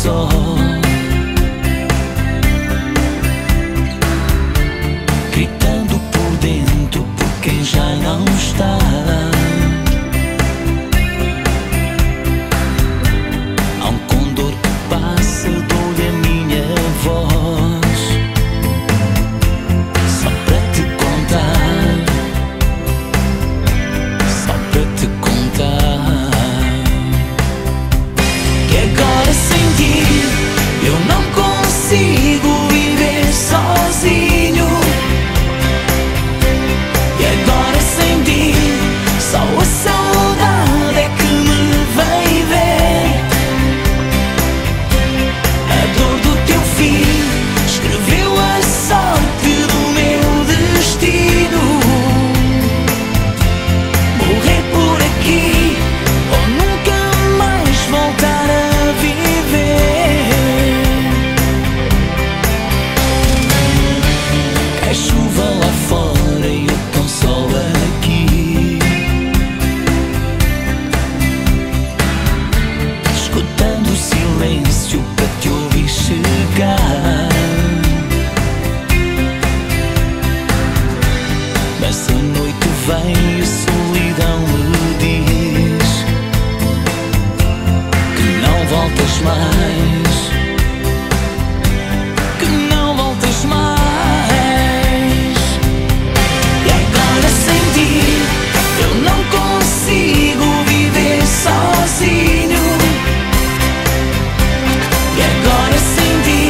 só. Gritando por dentro por quem já não está. Há um condor que passa, dou-lhe a minha voz, só para te contar, só para te contar, que agora sem ti eu não consigo viver sozinho. E agora sem ti só a saudade é que me vem ver. A dor do teu fim escreveu a sorte do meu destino. Morrer por aqui ou nunca mais voltar a viver. Cai chuva lá fora e eu tão só aqui, escutando o silêncio para te ouvir chegar. Mas a noite vem e a solidão me diz que não voltas mais, que não voltas mais. E agora sem ti eu não consigo viver sozinho. E agora sem ti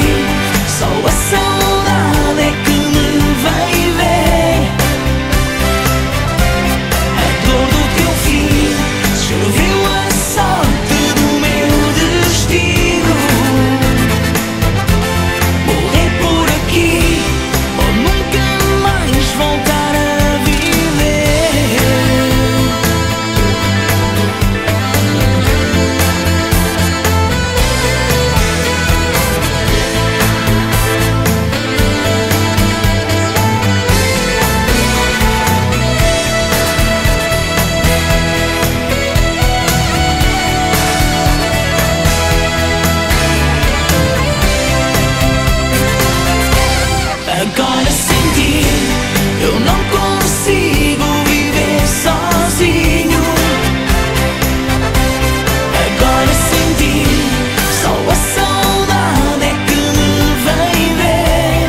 só a saudade é que me vem ver. A dor do teu fim escreveu a sorte do meu destino. Morrer por aqui ou nunca mais voltar a viver. Agora sem ti eu não consigo viver sozinho. Agora sem ti só a saudade é que me vem ver.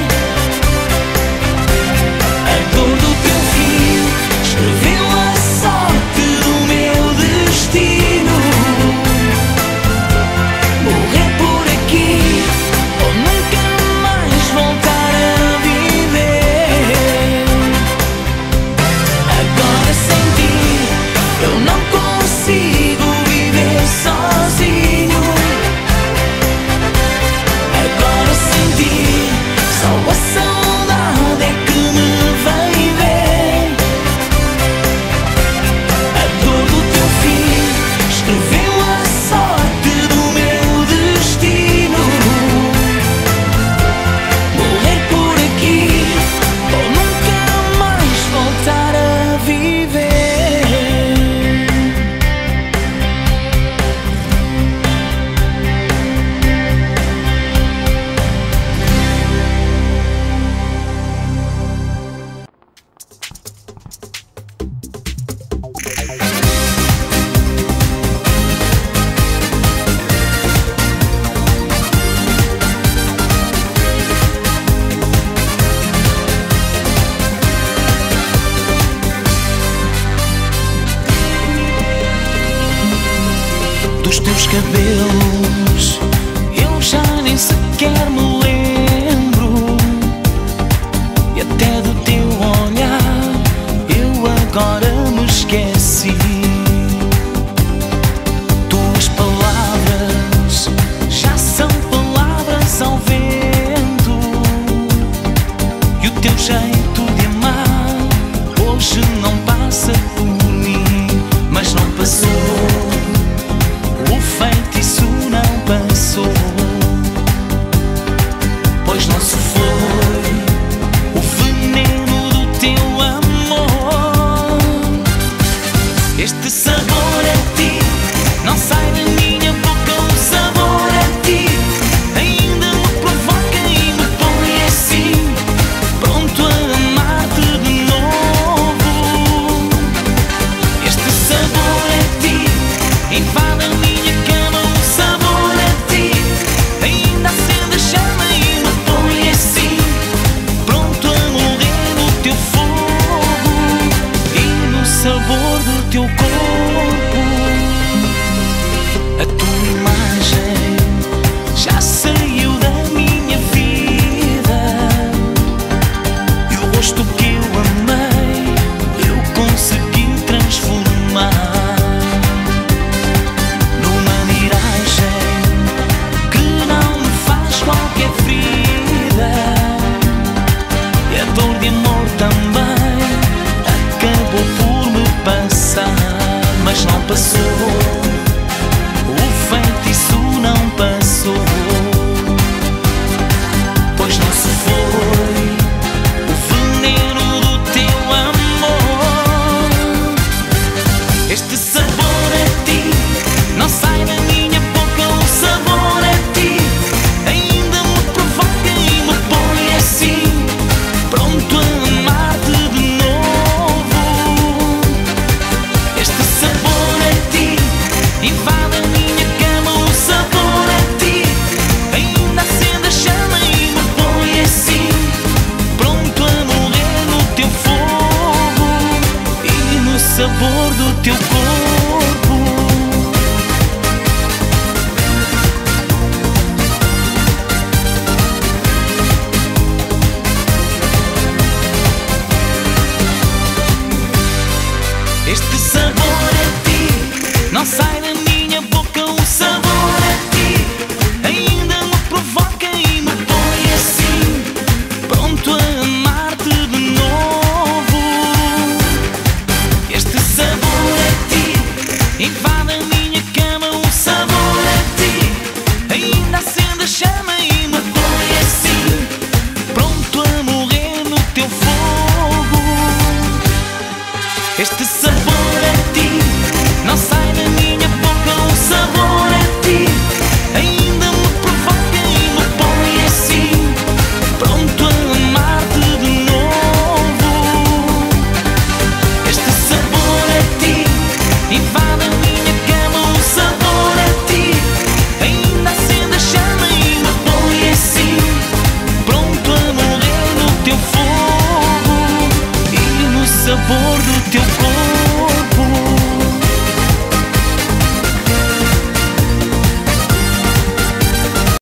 A dor do teu fim escreveu a sorte do meu destino. Morrer por aqui ou nunca mais voltar a viver. Agora sem ti eu não consigo viver sozinho. Agora sem ti só a saudade é que me vem ver. A dor do teu fim escreveu a sorte do meu destino. Morrer por aqui ou nunca mais voltar a viver. Dos teus cabelos eu já nem sequer me